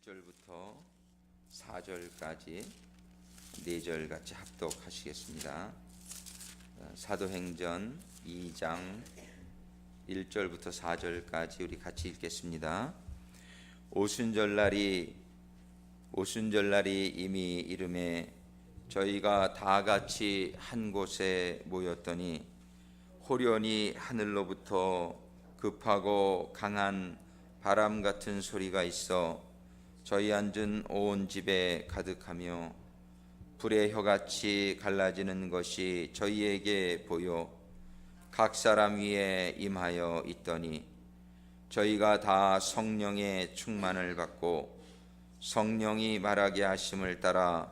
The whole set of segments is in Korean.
1절부터 4절까지 4절 같이 합독하시겠습니다. 사도행전 2장 1절부터 4절까지 우리 같이 읽겠습니다. 오순절날이 이미 이름에 저희가 다 같이 한 곳에 모였더니 호련히 하늘로부터 급하고 강한 바람 같은 소리가 있어 저희 앉은 온 집에 가득하며 불의 혀같이 갈라지는 것이 저희에게 보여 각 사람 위에 임하여 있더니 저희가 다 성령의 충만을 받고 성령이 말하게 하심을 따라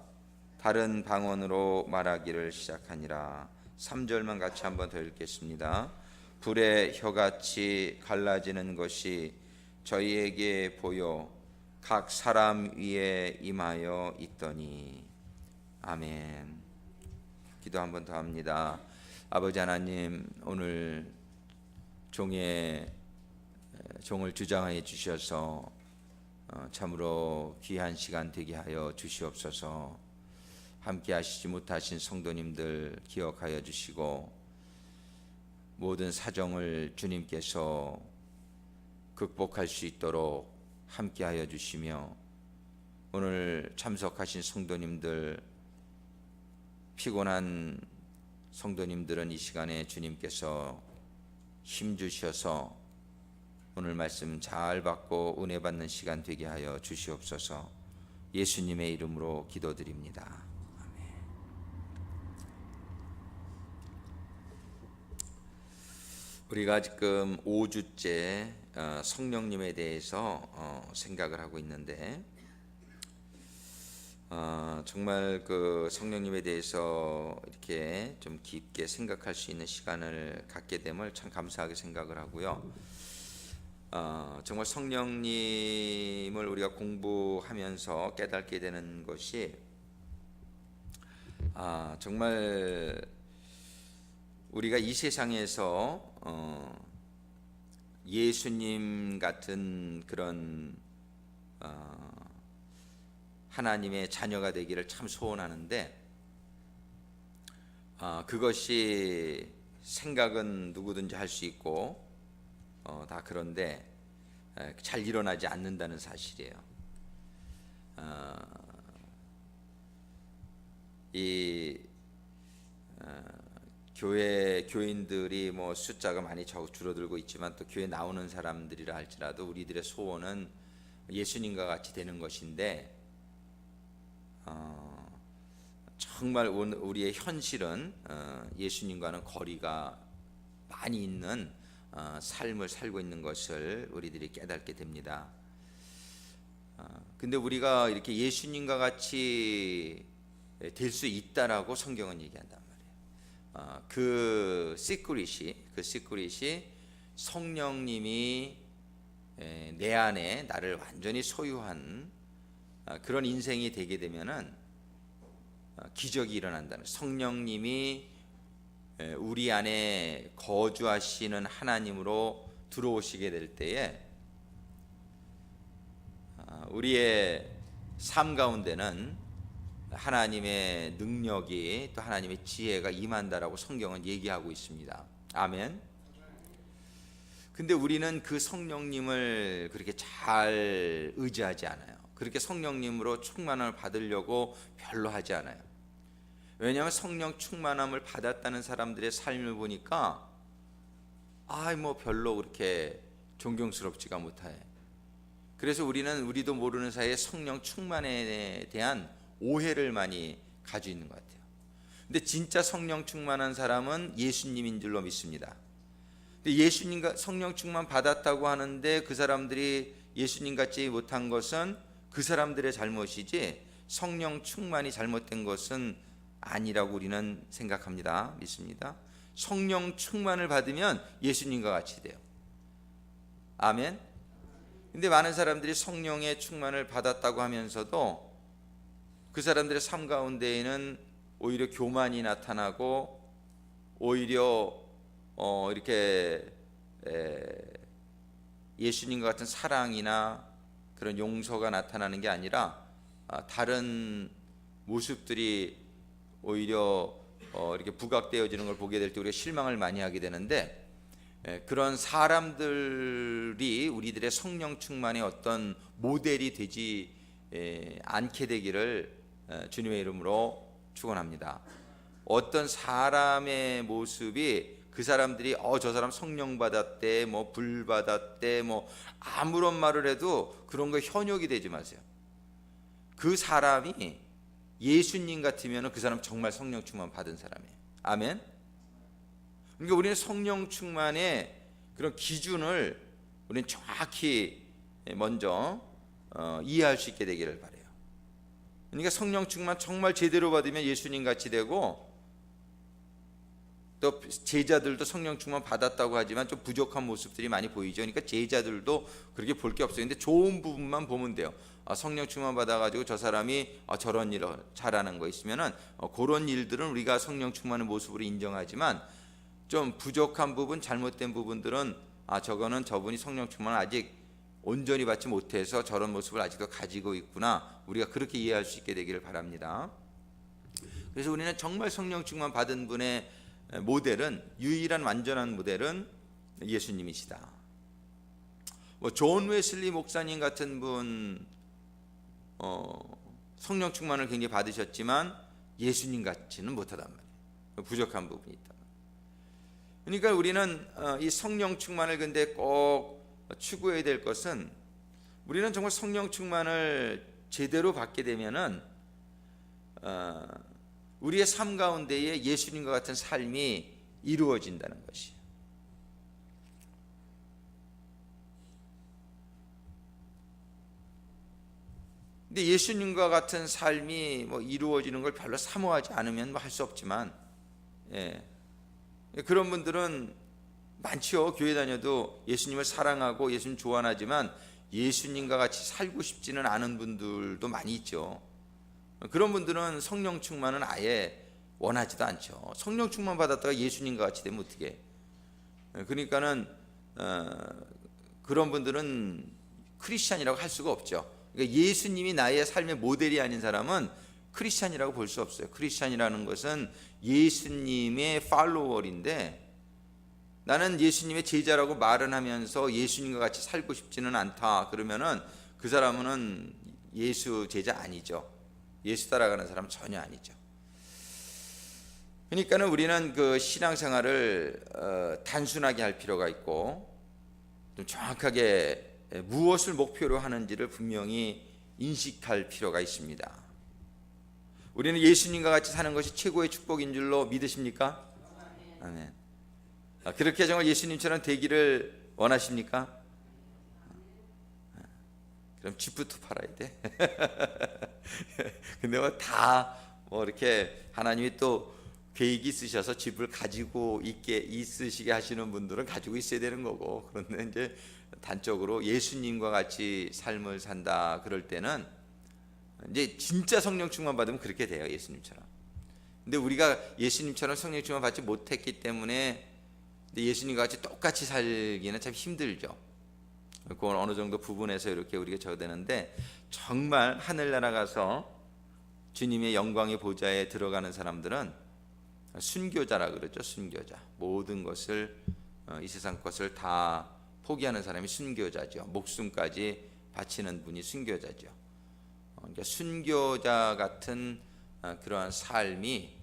다른 방언으로 말하기를 시작하니라. 3절만 같이 한번 더 읽겠습니다. 불의 혀같이 갈라지는 것이 저희에게 보여 각 사람 위에 임하여 있더니. 아멘. 기도 한번 더 합니다. 아버지 하나님, 오늘 종을 주장하여 주셔서 참으로 귀한 시간 되게 하여 주시옵소서. 함께 하시지 못하신 성도님들 기억하여 주시고 모든 사정을 주님께서 극복할 수 있도록 함께하여 주시며 오늘 참석하신 성도님들, 피곤한 성도님들은 이 시간에 주님께서 힘주셔서 오늘 말씀 잘 받고 은혜 받는 시간 되게 하여 주시옵소서. 예수님의 이름으로 기도드립니다. 아멘. 우리가 지금 5주째 성령님에 대해서 생각을 하고 있는데 정말 그 성령님에 대해서 이렇게 좀 깊게 생각할 수 있는 시간을 갖게 됨을 참 감사하게 생각을 하고요. 정말 성령님을 우리가 공부하면서 깨닫게 되는 것이 정말 우리가 이 세상에서 예수님 같은 그런 하나님의 자녀가 되기를 참 소원하는데 그것이 생각은 누구든지 할 수 있고 다 그런데 잘 일어나지 않는다는 사실이에요. 교인들이 뭐 숫자가 많이 줄어들고 있지만 또 교회 나오는 사람들이라 할지라도 우리들의 소원은 예수님과 같이 되는 것인데 정말 우리의 현실은 예수님과는 거리가 많이 있는 삶을 살고 있는 것을 우리들이 깨닫게 됩니다. 근데 우리가 이렇게 예수님과 같이 될 수 있다라고 성경은 얘기한단 말이에요. 그 시크릿이 성령님이 내 안에 나를 완전히 소유한 그런 인생이 되게 되면은 기적이 일어난다는, 성령님이 우리 안에 거주하시는 하나님으로 들어오시게 될 때에 우리의 삶 가운데는 하나님의 능력이 또 하나님의 지혜가 임한다라고 성경은 얘기하고 있습니다. 아멘. 근데 우리는 그 성령님을 그렇게 잘 의지하지 않아요. 그렇게 성령님으로 충만함을 받으려고 별로 하지 않아요. 왜냐하면 성령 충만함을 받았다는 사람들의 삶을 보니까 뭐 별로 그렇게 존경스럽지가 못해. 그래서 우리도 모르는 사이에 성령 충만에 대한 오해를 많이 가지고 있는 것 같아요. 근데 진짜 성령 충만한 사람은 예수님인 줄로 믿습니다. 근데 예수님과 성령 충만 받았다고 하는데 그 사람들이 예수님 같지 못한 것은 그 사람들의 잘못이지 성령 충만이 잘못된 것은 아니라고 우리는 생각합니다. 믿습니다. 성령 충만을 받으면 예수님과 같이 돼요. 아멘. 근데 많은 사람들이 성령의 충만을 받았다고 하면서도 그 사람들의 삶 가운데에는 오히려 교만이 나타나고 오히려 이렇게 예수님과 같은 사랑이나 그런 용서가 나타나는 게 아니라 다른 모습들이 오히려 이렇게 부각되어지는 걸 보게 될 때 우리가 실망을 많이 하게 되는데, 그런 사람들이 우리들의 성령 충만의 어떤 모델이 되지 않게 되기를 주님의 이름으로 축원합니다. 어떤 사람의 모습이 그 사람들이 저 사람 성령 받았대, 뭐 불 받았대, 뭐 아무런 말을 해도 그런 거 현혹이 되지 마세요. 그 사람이 예수님 같으면 그 사람 정말 성령 충만 받은 사람이에요. 아멘. 그러니까 우리는 성령 충만의 그런 기준을 우리는 정확히 먼저 이해할 수 있게 되기를 바라요. 그러니까 성령 충만 정말 제대로 받으면 예수님 같이 되고, 또 제자들도 성령 충만 받았다고 하지만 좀 부족한 모습들이 많이 보이죠. 그러니까 제자들도 그렇게 볼 게 없어요. 근데 좋은 부분만 보면 돼요. 성령 충만 받아가지고 저 사람이 저런 일을 잘하는 거 있으면은 그런 일들은 우리가 성령 충만의 모습으로 인정하지만, 좀 부족한 부분, 잘못된 부분들은 저거는 저분이 성령 충만을 아직 온전히 받지 못해서 저런 모습을 아직도 가지고 있구나, 우리가 그렇게 이해할 수 있게 되기를 바랍니다. 그래서 우리는 정말 성령 충만 받은 분의 모델은, 유일한 완전한 모델은 예수님이시다. 존 웨슬리 목사님 같은 분 성령 충만을 굉장히 받으셨지만 예수님 같지는 못하단 말이에요. 부족한 부분이 있다. 그러니까 우리는 이 성령 충만을 근데 꼭 추구해야 될 것은, 우리는 정말 성령 충만을 제대로 받게 되면은 우리의 삶 가운데에 예수님과 같은 삶이 이루어진다는 것이에요. 근데 예수님과 같은 삶이 이루어지는 걸 별로 사모하지 않으면 할 수 없지만, 그런 분들은 많죠. 교회 다녀도 예수님을 사랑하고 예수님 좋아하지만 예수님과 같이 살고 싶지는 않은 분들도 많이 있죠. 그런 분들은 성령 충만은 아예 원하지도 않죠. 성령 충만 받았다가 예수님과 같이 되면 어떻게? 그러니까는 그런 분들은 크리스찬이라고 할 수가 없죠. 그러니까 예수님이 나의 삶의 모델이 아닌 사람은 크리스찬이라고 볼 수 없어요. 크리스찬이라는 것은 예수님의 팔로워인데, 나는 예수님의 제자라고 말은 하면서 예수님과 같이 살고 싶지는 않다, 그러면은 그 사람은 예수 제자 아니죠. 예수 따라가는 사람은 전혀 아니죠. 그러니까는 우리는 그 신앙생활을 단순하게 할 필요가 있고, 좀 정확하게 무엇을 목표로 하는지를 분명히 인식할 필요가 있습니다. 우리는 예수님과 같이 사는 것이 최고의 축복인 줄로 믿으십니까? 아멘. 그렇게 정말 예수님처럼 되기를 원하십니까? 그럼 집부터 팔아야 돼. 근데 이렇게 하나님이 또 계획이 있으셔서 집을 가지고 있으시게 하시는 분들은 가지고 있어야 되는 거고, 그런데 이제 단적으로 예수님과 같이 삶을 산다 그럴 때는 이제 진짜 성령 충만 받으면 그렇게 돼요, 예수님처럼. 근데 우리가 예수님처럼 성령 충만 받지 못했기 때문에 예수님과 같이 똑같이 살기는 참 힘들죠. 그건 어느 정도 부분에서 이렇게 우리가 적어되는데, 정말 하늘나라 가서 주님의 영광의 보좌에 들어가는 사람들은 순교자라 그러죠. 순교자. 모든 것을, 이 세상 것을 다 포기하는 사람이 순교자죠. 목숨까지 바치는 분이 순교자죠. 그러니까 순교자 같은 그러한 삶이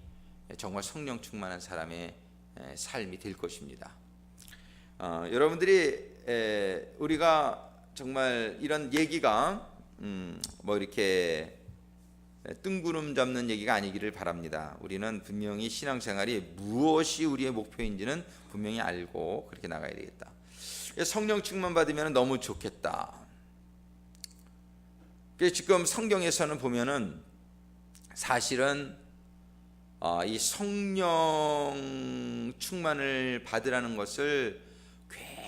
정말 성령 충만한 사람의 삶이 될 것입니다. 여러분들이 우리가 정말 이런 얘기가 이렇게 뜬구름 잡는 얘기가 아니기를 바랍니다. 우리는 분명히 신앙생활이 무엇이 우리의 목표인지는 분명히 알고 그렇게 나가야 되겠다. 성령 충만 받으면 너무 좋겠다. 지금 성경에서는 보면은 사실은 이 성령 충만을 받으라는 것을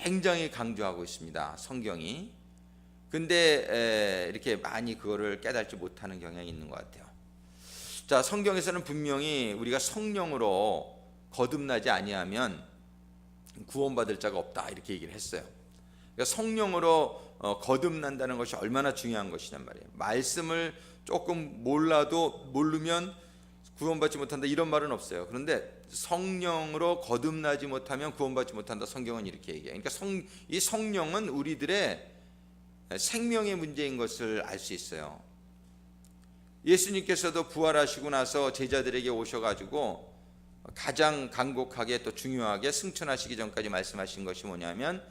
굉장히 강조하고 있습니다, 성경이. 근데 이렇게 많이 그거를 깨닫지 못하는 경향이 있는 것 같아요. 자, 성경에서는 분명히 우리가 성령으로 거듭나지 아니하면 구원받을 자가 없다, 이렇게 얘기를 했어요. 그러니까 성령으로 거듭난다는 것이 얼마나 중요한 것이냔 말이에요. 말씀을 조금 모르면 구원받지 못한다 이런 말은 없어요. 그런데 성령으로 거듭나지 못하면 구원받지 못한다. 성경은 이렇게 얘기해요. 그러니까 이 성령은 우리들의 생명의 문제인 것을 알 수 있어요. 예수님께서도 부활하시고 나서 제자들에게 오셔가지고 가장 간곡하게 또 중요하게 승천하시기 전까지 말씀하신 것이 뭐냐면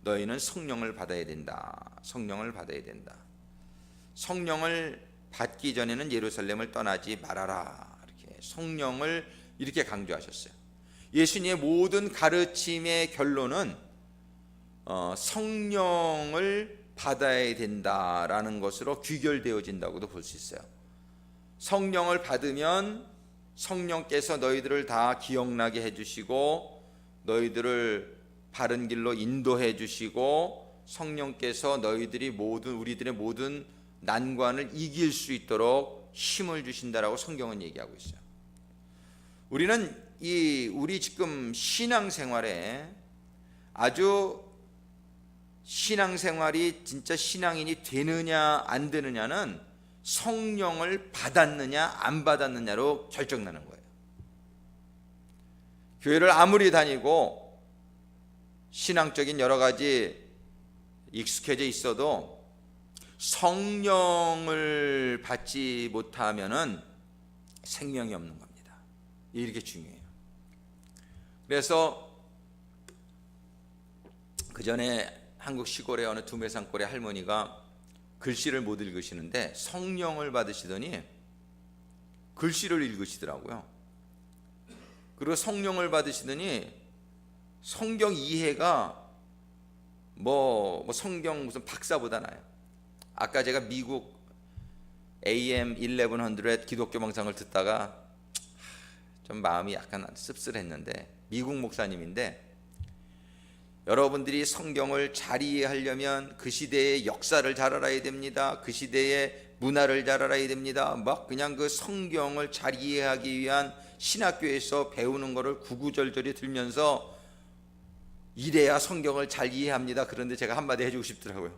너희는 성령을 받아야 된다. 성령을 받아야 된다. 성령을 받기 전에는 예루살렘을 떠나지 말아라. 이렇게 성령을 이렇게 강조하셨어요. 예수님의 모든 가르침의 결론은 성령을 받아야 된다라는 것으로 귀결되어진다고도 볼 수 있어요. 성령을 받으면 성령께서 너희들을 다 기억나게 해주시고 너희들을 바른 길로 인도해 주시고 성령께서 우리들의 모든 난관을 이길 수 있도록 힘을 주신다라고 성경은 얘기하고 있어요. 우리 지금 신앙생활에 아주 신앙생활이 진짜 신앙인이 되느냐 안 되느냐는 성령을 받았느냐 안 받았느냐로 결정나는 거예요. 교회를 아무리 다니고 신앙적인 여러 가지 익숙해져 있어도 성령을 받지 못하면은 생명이 없는 겁니다. 이렇게 중요해요. 그래서 그 전에 한국 시골의 어느 두메산골의 할머니가 글씨를 못 읽으시는데 성령을 받으시더니 글씨를 읽으시더라고요. 그리고 성령을 받으시더니 성경 이해가 성경 무슨 박사보다 나요. 아까 제가 미국 AM 1100 기독교 방송을 듣다가 좀 마음이 약간 씁쓸했는데 미국 목사님인데 여러분들이 성경을 잘 이해하려면 그 시대의 역사를 잘 알아야 됩니다. 그 시대의 문화를 잘 알아야 됩니다. 막 그냥 그 성경을 잘 이해하기 위한 신학교에서 배우는 거를 구구절절히 들면서 이래야 성경을 잘 이해합니다. 그런데 제가 한마디 해주고 싶더라고요.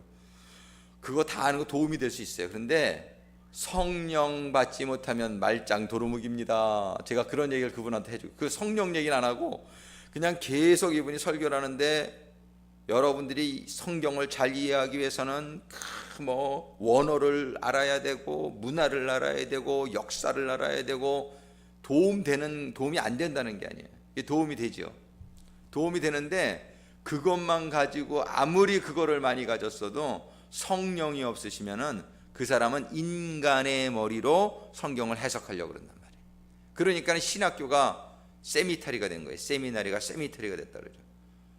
그거 다 아는 거 도움이 될 수 있어요. 그런데 성령 받지 못하면 말짱 도루묵입니다. 제가 그런 얘기를 그분한테 해주고 그 성령 얘기는 안 하고 그냥 계속 이분이 설교를 하는데 여러분들이 성경을 잘 이해하기 위해서는 원어를 알아야 되고 문화를 알아야 되고 역사를 알아야 되고 도움이 안 된다는 게 아니에요. 이게 도움이 되죠. 도움이 되는데 그것만 가지고 아무리 그거를 많이 가졌어도 성령이 없으시면은 그 사람은 인간의 머리로 성경을 해석하려고 그런단 말이에요. 그러니까 신학교가 세미나리가 된 거예요. 세미나리가 됐다 그러죠.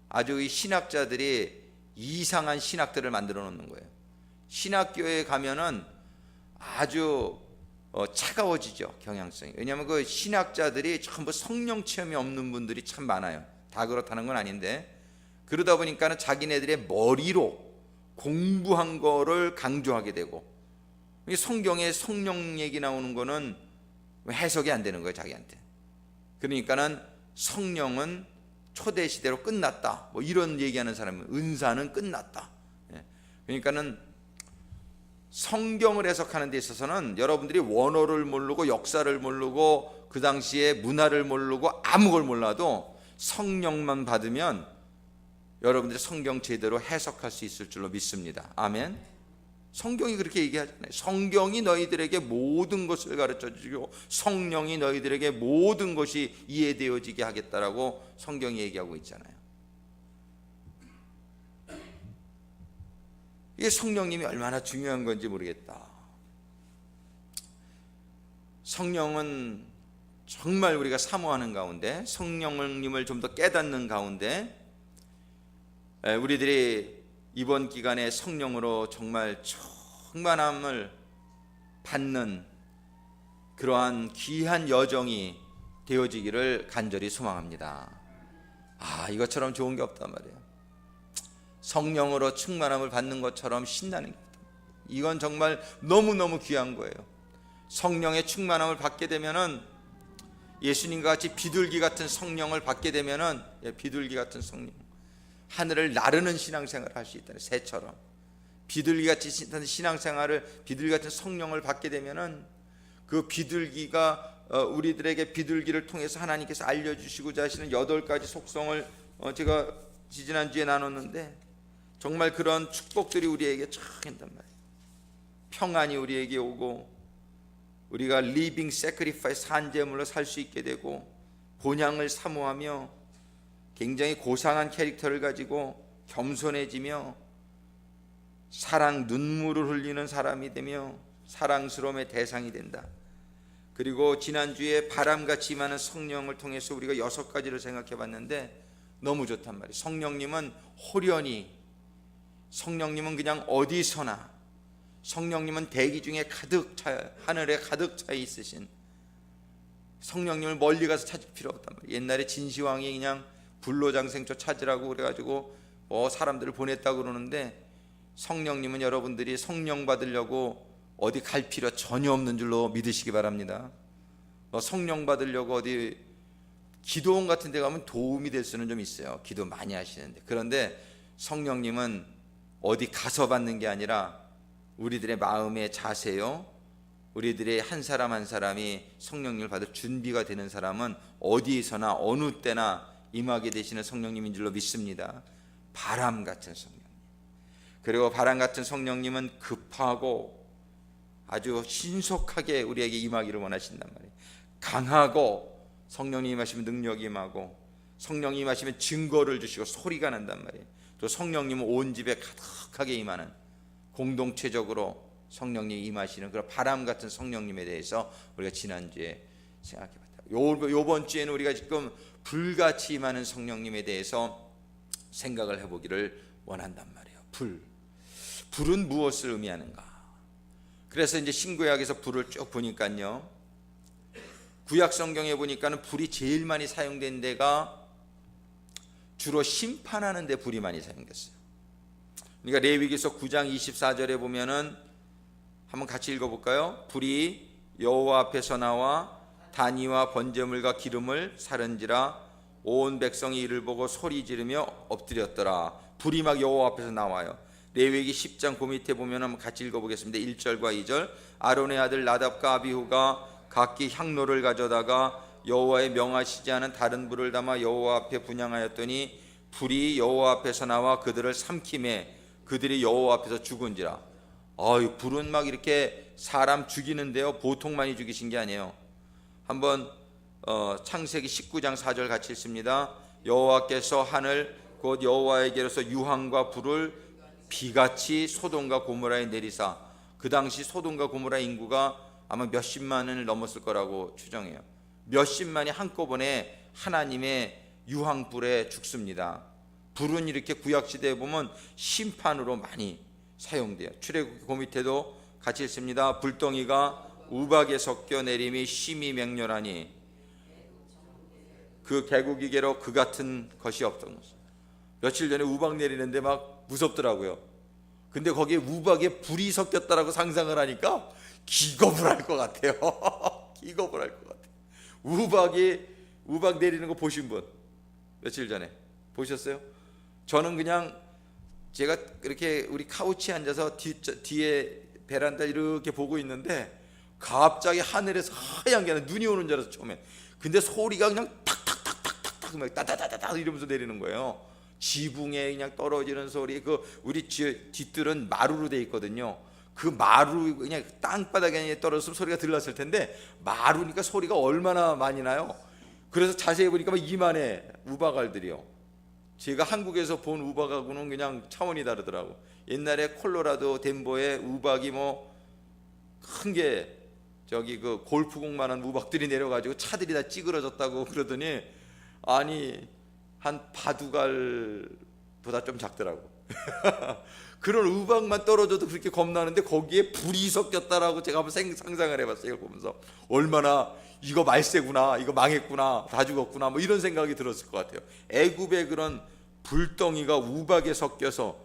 아주 이 신학자들이 이상한 신학들을 만들어 놓는 거예요. 신학교에 가면은 아주 차가워지죠, 경향성이. 왜냐하면 그 신학자들이 전부 성령 체험이 없는 분들이 참 많아요. 다 그렇다는 건 아닌데 그러다 보니까는 자기네들의 머리로 공부한 거를 강조하게 되고 성경에 성령 얘기 나오는 거는 해석이 안 되는 거예요, 자기한테. 그러니까는 성령은 초대 시대로 끝났다. 이런 얘기하는 사람은 은사는 끝났다. 그러니까는 성경을 해석하는 데 있어서는 여러분들이 원어를 모르고 역사를 모르고 그 당시에 문화를 모르고 아무 걸 몰라도 성령만 받으면 여러분들이 성경 제대로 해석할 수 있을 줄로 믿습니다. 아멘. 성경이 그렇게 얘기하잖아요. 성경이 너희들에게 모든 것을 가르쳐주고 성령이 너희들에게 모든 것이 이해되어지게 하겠다라고 성경이 얘기하고 있잖아요. 이게 성령님이 얼마나 중요한 건지 모르겠다. 성령은 정말 우리가 사모하는 가운데 성령님을 좀 더 깨닫는 가운데 우리들이 이번 기간에 성령으로 정말 충만함을 받는 그러한 귀한 여정이 되어지기를 간절히 소망합니다. 이것처럼 좋은 게 없단 말이에요. 성령으로 충만함을 받는 것처럼 신나는 게 없다. 이건 정말 너무너무 귀한 거예요. 성령의 충만함을 받게 되면은 예수님과 같이 비둘기 같은 성령을 받게 되면은 비둘기 같은 성령 하늘을 나르는 신앙생활을 할 수 있다는 새처럼 비둘기 같이 신앙생활을, 비둘기 같은 성령을 받게 되면은 그 비둘기가 우리들에게 비둘기를 통해서 하나님께서 알려주시고자 하시는 8가지 속성을 제가 지지난주에 나눴는데, 정말 그런 축복들이 우리에게 쫙 있단 말이에요. 평안이 우리에게 오고, 우리가 리빙 세크리파이스, 산제물로 살 수 있게 되고, 본향을 사모하며 굉장히 고상한 캐릭터를 가지고 겸손해지며 사랑, 눈물을 흘리는 사람이 되며 사랑스러움의 대상이 된다. 그리고 지난주에 바람같이 임하는 성령을 통해서 우리가 6가지를 생각해 봤는데 너무 좋단 말이에요. 성령님은 호련히, 성령님은 그냥 어디서나, 성령님은 대기 중에 가득 차, 하늘에 가득 차 있으신 성령님을 멀리 가서 찾을 필요 없단 말이에요. 옛날에 진시황이 그냥 불로장생초 찾으라고 그래가지고 사람들을 보냈다고 그러는데, 성령님은 여러분들이 성령 받으려고 어디 갈 필요 전혀 없는 줄로 믿으시기 바랍니다. 성령 받으려고 어디 기도원 같은 데 가면 도움이 될 수는 좀 있어요. 기도 많이 하시는데. 그런데 성령님은 어디 가서 받는 게 아니라 우리들의 마음의 자세요, 우리들의 한 사람 한 사람이 성령님을 받을 준비가 되는 사람은 어디에서나 어느 때나 임하게 되시는 성령님인 줄로 믿습니다. 바람 같은 성령님. 그리고 바람 같은 성령님은 급하고 아주 신속하게 우리에게 임하기를 원하신단 말이에요. 강하고, 성령님이 임하시면 능력이 임하고, 성령님이 임하시면 증거를 주시고 소리가 난단 말이에요. 또 성령님은 온 집에 가득하게 임하는, 공동체적으로 성령님이 임하시는 그런 바람 같은 성령님에 대해서 우리가 지난주에 생각해 봤다. 요번 주에는 우리가 지금 불같이 임하는 성령님에 대해서 생각을 해보기를 원한단 말이에요. 불은 무엇을 의미하는가? 그래서 이제 신구약에서 불을 쭉 보니까요, 구약 성경에 보니까는 불이 제일 많이 사용된 데가 주로 심판하는 데 불이 많이 사용됐어요. 그러니까 레위기서 9장 24절에 보면은 한번 같이 읽어볼까요? 불이 여호와 앞에서 나와 단위와 번제물과 기름을 사른지라 온 백성이 이를 보고 소리 지르며 엎드렸더라. 불이 막 여호와 앞에서 나와요. 레위기 10장 그 밑에 보면 한번 같이 읽어보겠습니다. 1절과 2절. 아론의 아들 나답과 아비후가 각기 향로를 가져다가 여호와의 명하시지 않은 다른 불을 담아 여호와 앞에 분향하였더니 불이 여호와 앞에서 나와 그들을 삼키매 그들이 여호와 앞에서 죽은지라. 불은 막 이렇게 사람 죽이는데요, 보통 많이 죽이신 게 아니에요. 한번 창세기 19장 4절 같이 읽습니다. 여호와께서 하늘 곧 여호와에게로서 유황과 불을 비같이 소돔과 고모라에 내리사. 그 당시 소돔과 고모라 인구가 아마 몇십만을 넘었을 거라고 추정해요. 몇십만이 한꺼번에 하나님의 유황불에 죽습니다. 불은 이렇게 구약시대에 보면 심판으로 많이 사용돼요. 출애굽기 그 밑에도 같이 읽습니다. 불덩이가 우박에 섞여 내림이 심히 맹렬하니 그 개구기계로 그 같은 것이 없던 것이죠. 며칠 전에 우박 내리는데 막 무섭더라고요. 근데 거기에 우박에 불이 섞였다라고 상상을 하니까 기겁을 할 것 같아요. 기겁을 할 것 같아요. 우박 내리는 거 보신 분 며칠 전에 보셨어요? 저는 그냥 제가 이렇게 우리 카우치에 앉아서 뒤에 베란다 이렇게 보고 있는데 갑자기 하늘에서 하얀 게 아니라 눈이 오는 줄 알았어 처음에. 근데 소리가 그냥 탁탁탁탁탁탁 막 따다다다다 이러면서 내리는 거예요. 지붕에 그냥 떨어지는 소리. 우리 뒷뜰은 마루로 돼 있거든요. 그 마루 그냥 땅바닥에 떨어졌으면 소리가 들렸을 텐데 마루니까 소리가 얼마나 많이 나요. 그래서 자세히 보니까 막 이만해 우박알들이요. 제가 한국에서 본 우박하고는 그냥 차원이 다르더라고. 옛날에 콜로라도 덴버에 우박이 큰 게 저기 그 골프공만한 우박들이 내려가지고 차들이 다 찌그러졌다고 그러더니 아니 한 바둑알보다 좀 작더라고. 그런 우박만 떨어져도 그렇게 겁나는데 거기에 불이 섞였다라고 제가 한번 상상을 해봤어요. 이걸 보면서 얼마나 이거 말세구나, 이거 망했구나, 다 죽었구나, 이런 생각이 들었을 것 같아요. 애굽의 그런 불덩이가 우박에 섞여서,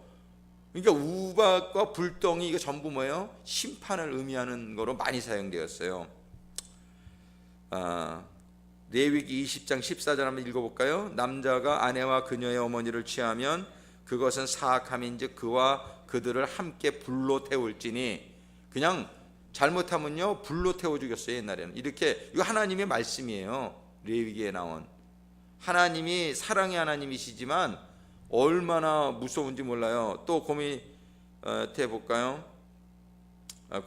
그러니까 우박과 불덩이 이거 전부 뭐예요? 심판을 의미하는 거로 많이 사용되었어요. 레위기 20장 14절 한번 읽어볼까요? 남자가 아내와 그녀의 어머니를 취하면 그것은 사악함인즉 그와 그들을 함께 불로 태울지니. 그냥 잘못하면요 불로 태워 죽였어요. 옛날에는 이렇게. 이거 하나님의 말씀이에요. 레위기에 나온. 하나님이 사랑의 하나님이시지만 얼마나 무서운지 몰라요. 또 고민해 볼까요?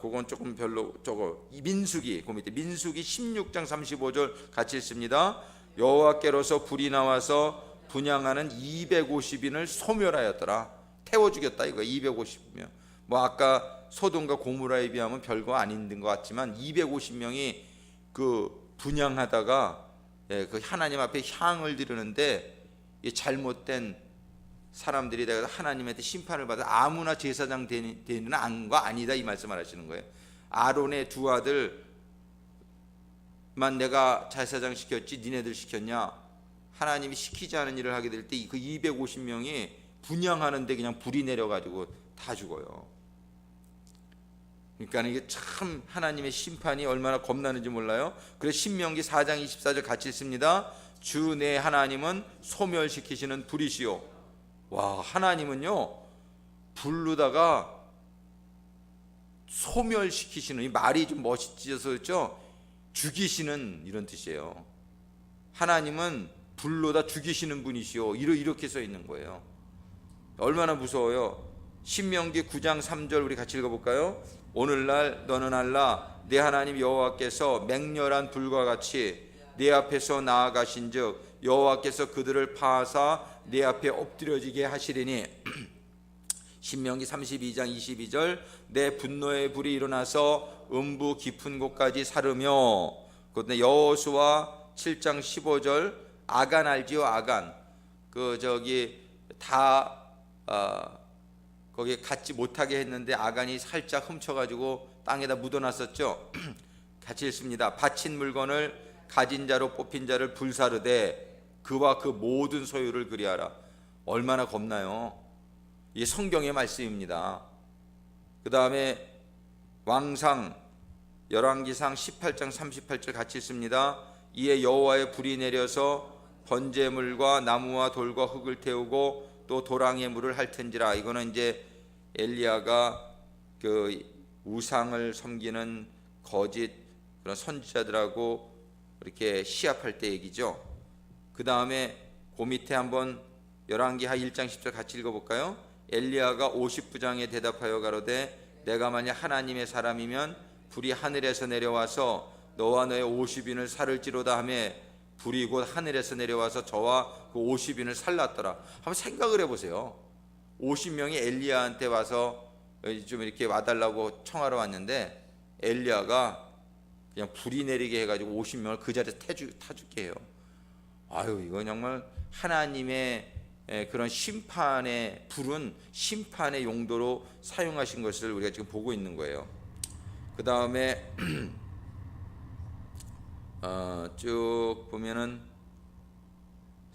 그건 조금 별로. 저거 민수기, 그 밑에 민수기 16장 35절 같이 읽습니다. 여호와께로서 불이 나와서 분향하는 250인을 소멸하였더라. 태워 죽였다 이거. 250명. 뭐 아까 소돔과 고모라에 비하면 별거 아닌 것 같지만 250명이 그 분향하다가 그 하나님 앞에 향을 드리는데 잘못된 사람들이 내가 하나님한테 심판을 받아. 아무나 제사장 되는 거 아니다 이 말씀을 하시는 거예요. 아론의 두 아들만 내가 제사장 시켰지 니네들 시켰냐? 하나님이 시키지 않은 일을 하게 될 때 그 250명이 분향하는데 그냥 불이 내려가지고 다 죽어요. 그러니까 이게 참 하나님의 심판이 얼마나 겁나는지 몰라요. 그래서 신명기 4장 24절 같이 읽습니다. 주 내 하나님은 소멸시키시는 불이시요. 와, 하나님은요 불로다가 소멸시키시는, 이 말이 좀 멋있어서 그렇죠? 죽이시는 이런 뜻이에요. 하나님은 불로다 죽이시는 분이시요. 이렇게 써 있는 거예요. 얼마나 무서워요. 신명기 9장 3절 우리 같이 읽어볼까요? 오늘날 너는 알라 내 하나님 여호와께서 맹렬한 불과 같이 내 앞에서 나아가신즉 여호와께서 그들을 파하사 내 앞에 엎드려지게 하시리니. 신명기 32장 22절 내 분노의 불이 일어나서 음부 깊은 곳까지 사르며. 그런데 여호수아 7장 15절 아간 알지요? 아간 거기에 갖지 못하게 했는데 아간이 살짝 훔쳐가지고 땅에다 묻어놨었죠. 같이 읽습니다. 바친 물건을 가진 자로 뽑힌 자를 불사르되 그와 그 모든 소유를 그리하라. 얼마나 겁나요. 이게 성경의 말씀입니다. 그 다음에 왕상 열왕기상 18장 38절 같이 읽습니다. 이에 여호와의 불이 내려서 번제물과 나무와 돌과 흙을 태우고 또 도랑의 물을 핥은지라. 이거는 이제 엘리야가 그 우상을 섬기는 거짓 그런 선지자들하고 이렇게 시합할 때 얘기죠. 그 다음에 그 밑에 한번 열왕기하 1장 10절 같이 읽어볼까요? 엘리야가 50부장에 대답하여 가로되 내가 만약 하나님의 사람이면 불이 하늘에서 내려와서 너와 너의 50인을 살을지로다 하며 불이 곧 하늘에서 내려와서 저와 그 50인을 살랐더라. 한번 생각을 해보세요. 50명이 엘리야한테 와서 좀 이렇게 와달라고 청하러 왔는데 엘리야가 그냥 불이 내리게 해가지고 50명을 그 자리에서 타죽게 해요. 아유, 이거 정말 하나님의 그런 심판의 불은 심판의 용도로 사용하신 것을 우리가 지금 보고 있는 거예요. 그 다음에 쭉 보면은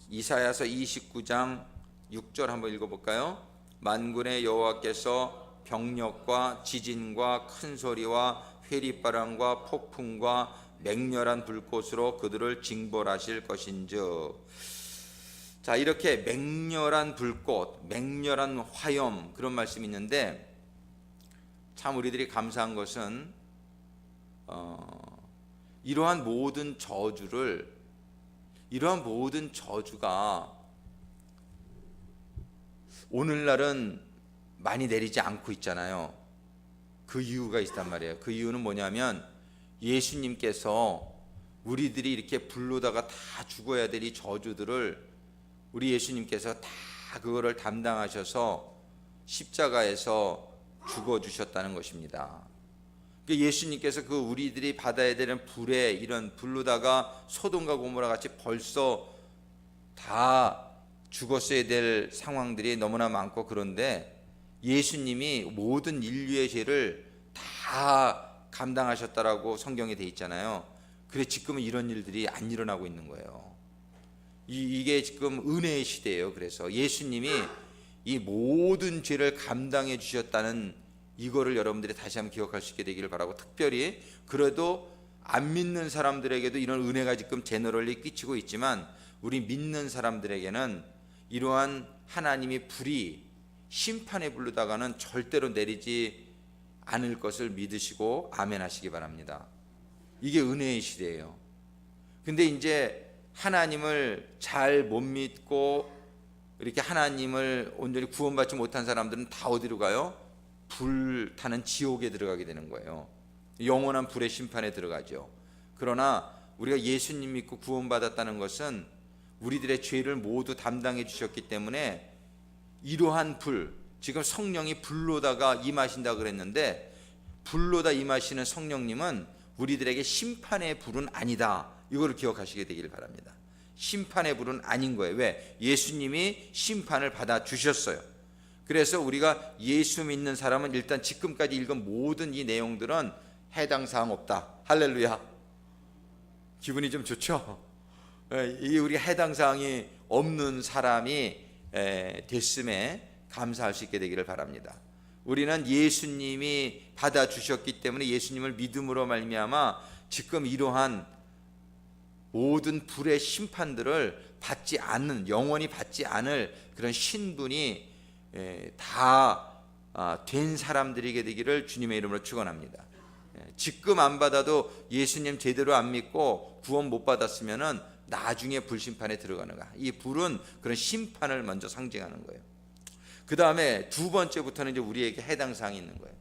이사야서 29장 6절 한번 읽어볼까요? 만군의 여호와께서 병력과 지진과 큰 소리와 회리바람과 폭풍과 맹렬한 불꽃으로 그들을 징벌하실 것인즉. 자, 이렇게 맹렬한 불꽃, 맹렬한 화염, 그런 말씀이 있는데 참 우리들이 감사한 것은 이러한 모든 저주가 오늘날은 많이 내리지 않고 있잖아요. 그 이유가 있단 말이에요. 그 이유는 뭐냐면 예수님께서 우리들이 이렇게 불로다가 다 죽어야 될 이 저주들을 우리 예수님께서 다 그거를 담당하셔서 십자가에서 죽어주셨다는 것입니다. 예수님께서 그 우리들이 받아야 되는 불에 이런 불로다가 소돔과 고모라 같이 벌써 다 죽었어야 될 상황들이 너무나 많고, 그런데 예수님이 모든 인류의 죄를 다 감당하셨다라고 성경에 돼 있잖아요. 그래 지금은 이런 일들이 안 일어나고 있는 거예요. 이게 지금 은혜의 시대예요. 그래서 예수님이 이 모든 죄를 감당해 주셨다는 이거를 여러분들이 다시 한번 기억할 수 있게 되기를 바라고, 특별히 그래도 안 믿는 사람들에게도 이런 은혜가 지금 제너럴리 끼치고 있지만 우리 믿는 사람들에게는 이러한 하나님의 불이 심판의 불로다가는 절대로 내리지 않을 것을 믿으시고 아멘 하시기 바랍니다. 이게 은혜의 시대예요. 근데 이제 하나님을 잘 못 믿고 이렇게 하나님을 온전히 구원받지 못한 사람들은 다 어디로 가요? 불 타는 지옥에 들어가게 되는 거예요. 영원한 불의 심판에 들어가죠. 그러나 우리가 예수님 믿고 구원받았다는 것은 우리들의 죄를 모두 담당해 주셨기 때문에 이러한 불, 지금 성령이 불로다가 임하신다 그랬는데 불로다 임하시는 성령님은 우리들에게 심판의 불은 아니다. 이거를 기억하시게 되기를 바랍니다. 심판의 불은 아닌 거예요. 왜? 예수님이 심판을 받아 주셨어요. 그래서 우리가 예수 믿는 사람은 일단 지금까지 읽은 모든 이 내용들은 해당 사항 없다. 할렐루야. 기분이 좀 좋죠? 이 우리 해당 사항이 없는 사람이 됐음에 감사할 수 있게 되기를 바랍니다. 우리는 예수님이 받아 주셨기 때문에 예수님을 믿음으로 말미암아 지금 이러한 모든 불의 심판들을 받지 않는, 영원히 받지 않을 그런 신분이 다 된 사람들에게 되기를 주님의 이름으로 축원합니다. 지금 안 받아도 예수님 제대로 안 믿고 구원 못 받았으면은 나중에 불심판에 들어가는 거야. 이 불은 그런 심판을 먼저 상징하는 거예요. 그 다음에 두 번째부터는 이제 우리에게 해당 사항이 있는 거예요.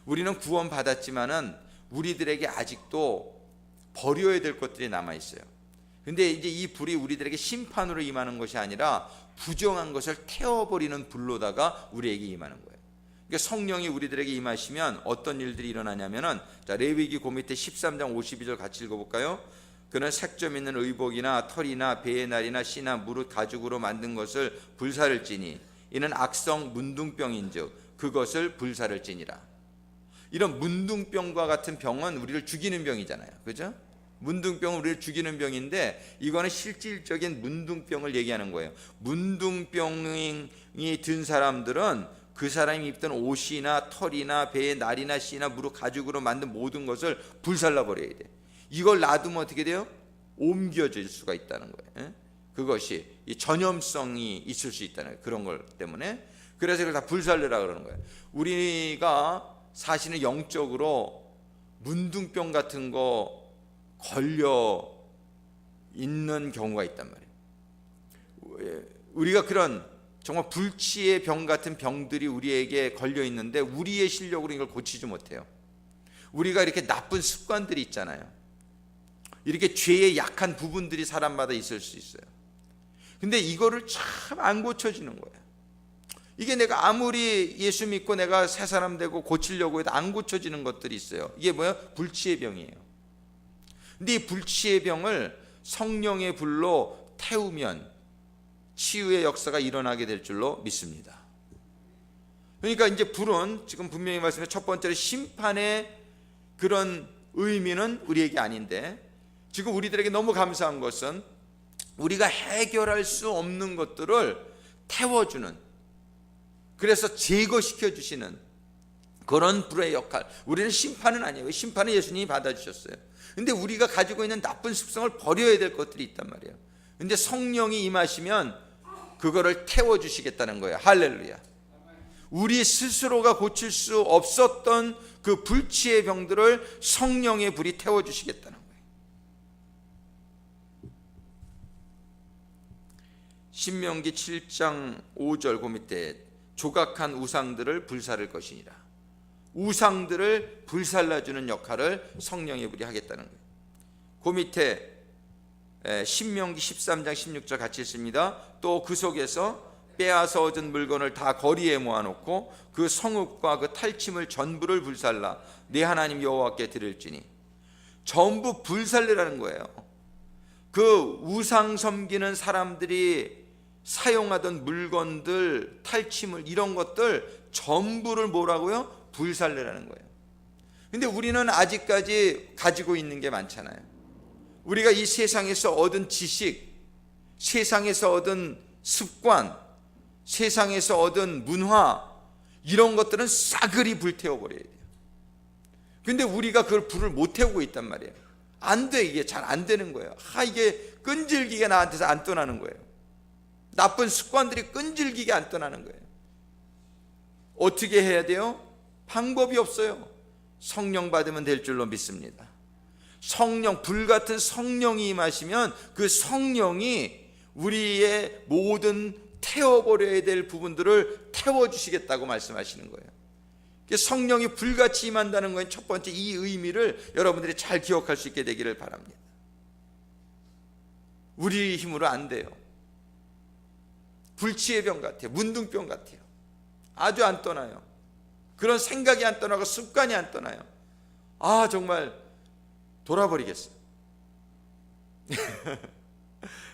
우리는 구원 받았지만은 우리들에게 아직도 버려야 될 것들이 남아 있어요. 근데 이제 이 불이 우리들에게 심판으로 임하는 것이 아니라 부정한 것을 태워버리는 불로다가 우리에게 임하는 거예요. 그러니까 성령이 우리들에게 임하시면 어떤 일들이 일어나냐면은, 자, 레위기 그 밑에 13장 52절 같이 읽어볼까요? 그는 색점 있는 의복이나 털이나 배의 날이나 씨나 무릇 가죽으로 만든 것을 불사를지니 이는 악성 문둥병인즉 그것을 불사를지니라. 이런 문둥병과 같은 병은 우리를 죽이는 병이잖아요. 그죠? 문둥병은 우리를 죽이는 병인데 이거는 실질적인 문둥병을 얘기하는 거예요. 문둥병이 든 사람들은 그 사람이 입던 옷이나 털이나 배의 날이나 씨나 무릇 가죽으로 만든 모든 것을 불살라 버려야 돼. 이걸 놔두면 어떻게 돼요? 옮겨질 수가 있다는 거예요. 그것이 이 전염성이 있을 수 있다는 거예요. 그런 걸 때문에. 그래서 이걸 다 불살르라 그러는 거예요. 우리가 사실은 영적으로 문둥병 같은 거 걸려 있는 경우가 있단 말이에요. 우리가 그런 정말 불치의 병 같은 병들이 우리에게 걸려 있는데 우리의 실력으로 이걸 고치지 못해요. 우리가 이렇게 나쁜 습관들이 있잖아요. 이렇게 죄의 약한 부분들이 사람마다 있을 수 있어요. 근데 이거를 참 안 고쳐지는 거예요. 이게 내가 아무리 예수 믿고 내가 새 사람 되고 고치려고 해도 안 고쳐지는 것들이 있어요. 이게 뭐야? 불치의 병이에요. 근데 이 불치의 병을 성령의 불로 태우면 치유의 역사가 일어나게 될 줄로 믿습니다. 그러니까 이제 불은 지금 분명히 말씀해 첫 번째로 심판의 그런 의미는 우리에게 아닌데, 지금 우리들에게 너무 감사한 것은 우리가 해결할 수 없는 것들을 태워주는, 그래서 제거시켜 주시는 그런 불의 역할. 우리는 심판은 아니에요. 심판은 예수님이 받아주셨어요. 근데 우리가 가지고 있는 나쁜 습성을 버려야 될 것들이 있단 말이에요. 근데 성령이 임하시면 그거를 태워주시겠다는 거예요. 할렐루야. 우리 스스로가 고칠 수 없었던 그 불치의 병들을 성령의 불이 태워주시겠다는 거예요. 신명기 7장 5절 그 밑에 조각한 우상들을 불사를 것이니라. 우상들을 불살라주는 역할을 성령의 불이 하겠다는 거예요. 그 밑에 신명기 13장 16절 같이 있습니다. 또 그 속에서 빼앗아 얻은 물건을 다 거리에 모아놓고 그 성읍과 그 탈취물 전부를 불살라 내 하나님 여호와께 드릴지니. 전부 불살르라는 거예요. 그 우상 섬기는 사람들이 사용하던 물건들, 탈취물 이런 것들 전부를 뭐라고요? 불살르라는 거예요. 근데 우리는 아직까지 가지고 있는 게 많잖아요. 우리가 이 세상에서 얻은 지식, 세상에서 얻은 습관, 세상에서 얻은 문화, 이런 것들은 싸그리 불태워버려야 돼요. 근데 우리가 그걸 불을 못 태우고 있단 말이에요. 안 돼. 이게 잘 안 되는 거예요. 이게 끈질기게 나한테서 안 떠나는 거예요. 나쁜 습관들이 끈질기게 안 떠나는 거예요. 나쁜 습관들이 끈질기게 안 떠나는 거예요. 나쁜 습관들이 끈질기게 안 떠나는 거예요. 나쁜 습관들이 끈질기게 안 떠나는 거예요. 나쁜 습관들이 끈질기게 안 떠나는 거예요. 나쁜 습관들이 끈질기게 안 떠나는 거예요. 나쁜 습관들이 끈질기게 안 떠나는 거예요. 어떻게 해야 돼요? 방법이 없어요. 성령 받으면 될 줄로 믿습니다. 성령, 불같은 성령이 임하시면 그 성령이 우리의 모든 태워버려야 될 부분들을 태워주시겠다고 말씀하시는 거예요. 성령이 불같이 임한다는 건 첫 번째 이 의미를 여러분들이 잘 기억할 수 있게 되기를 바랍니다. 우리 힘으로 안 돼요. 불치의 병 같아요. 문둥병 같아요. 아주 안 떠나요. 그런 생각이 안 떠나고 습관이 안 떠나요. 정말 돌아버리겠어요.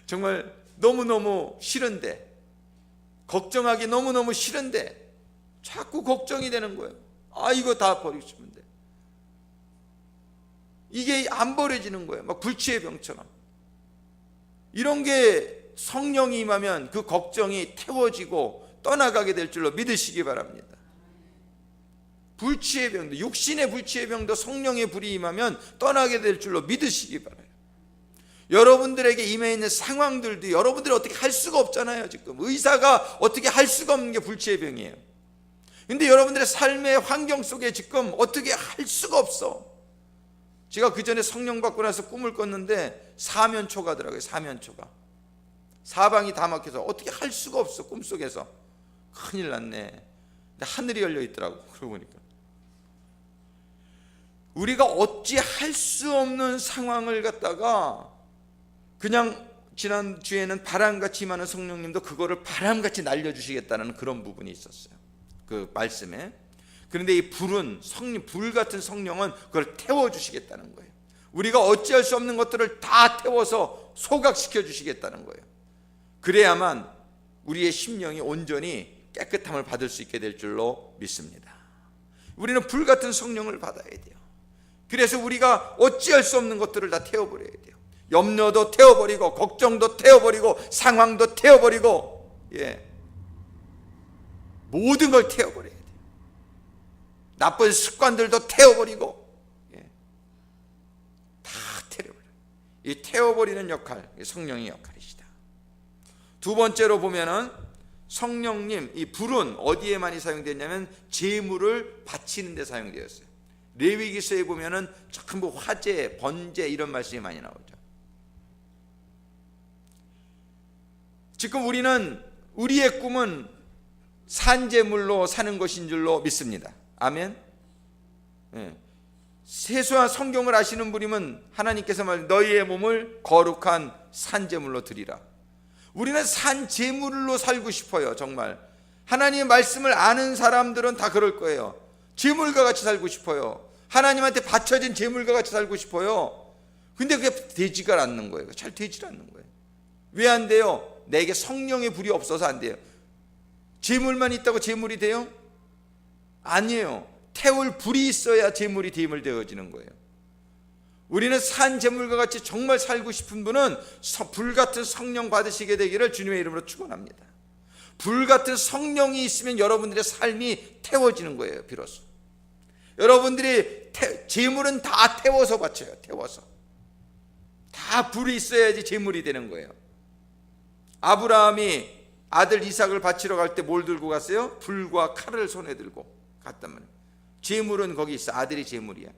정말 너무너무 싫은데, 걱정하기 너무너무 싫은데 자꾸 걱정이 되는 거예요. 이거 다 버리고 싶은데 이게 안 버려지는 거예요. 막 불치의 병처럼. 이런 게 성령이 임하면 그 걱정이 태워지고 떠나가게 될 줄로 믿으시기 바랍니다. 불치의 병도, 육신의 불치의 병도 성령의 불이 임하면 떠나게 될 줄로 믿으시기 바라요. 여러분들에게 임해 있는 상황들도 여러분들이 어떻게 할 수가 없잖아요. 지금 의사가 어떻게 할 수가 없는 게 불치의 병이에요. 근데 여러분들의 삶의 환경 속에 지금 어떻게 할 수가 없어. 제가 그 전에 성령 받고 나서 꿈을 꿨는데 사면초가더라고요. 사면초가. 사방이 다 막혀서 어떻게 할 수가 없어. 꿈속에서. 큰일 났네. 근데 하늘이 열려 있더라고. 그러고 보니까 우리가 어찌 할 수 없는 상황을 갖다가 그냥 지난주에는 바람같이 임하는 성령님도 그거를 바람같이 날려주시겠다는 그런 부분이 있었어요. 그 말씀에. 그런데 이 불은 성령, 불 같은 성령은 그걸 태워주시겠다는 거예요. 우리가 어찌할 수 없는 것들을 다 태워서 소각시켜 주시겠다는 거예요. 그래야만 우리의 심령이 온전히 깨끗함을 받을 수 있게 될 줄로 믿습니다. 우리는 불 같은 성령을 받아야 돼요. 그래서 우리가 어찌할 수 없는 것들을 다 태워버려야 돼요. 염려도 태워버리고, 걱정도 태워버리고, 상황도 태워버리고, 모든 걸 태워버려야 돼요. 나쁜 습관들도 태워버리고, 다 태워버려요. 이 태워버리는 역할, 성령의 역할이시다. 두 번째로 보면은 성령님, 이 불은 어디에 많이 사용됐냐면 제물을 바치는 데 사용되었어요. 레위기서에 보면은 전부 화제, 번제 이런 말씀이 많이 나오죠. 지금 우리는 우리의 꿈은 산제물로 사는 것인 줄로 믿습니다. 아멘. 세수한 성경을 아시는 분이면 하나님께서 말 너희의 몸을 거룩한 산제물로 드리라. 우리는 산제물로 살고 싶어요. 정말 하나님의 말씀을 아는 사람들은 다 그럴 거예요. 제물과 같이 살고 싶어요. 하나님한테 바쳐진 제물과 같이 살고 싶어요. 근데 그게 되지가 않는 거예요. 잘 되지 않는 거예요. 왜 안 돼요? 내게 성령의 불이 없어서 안 돼요. 제물만 있다고 제물이 돼요? 아니에요. 태울 불이 있어야 제물이 제물 되어지는 거예요. 우리는 산 제물과 같이 정말 살고 싶은 분은 불같은 성령 받으시게 되기를 주님의 이름으로 축원합니다. 불같은 성령이 있으면 여러분들의 삶이 태워지는 거예요. 비로소 여러분들이 제물은 다 태워서 바쳐요. 태워서 다 불이 있어야지 제물이 되는 거예요. 아브라함이 아들 이삭을 바치러 갈 때 뭘 들고 갔어요? 불과 칼을 손에 들고 갔단 말이에요. 제물은 거기 있어. 아들이 제물이야.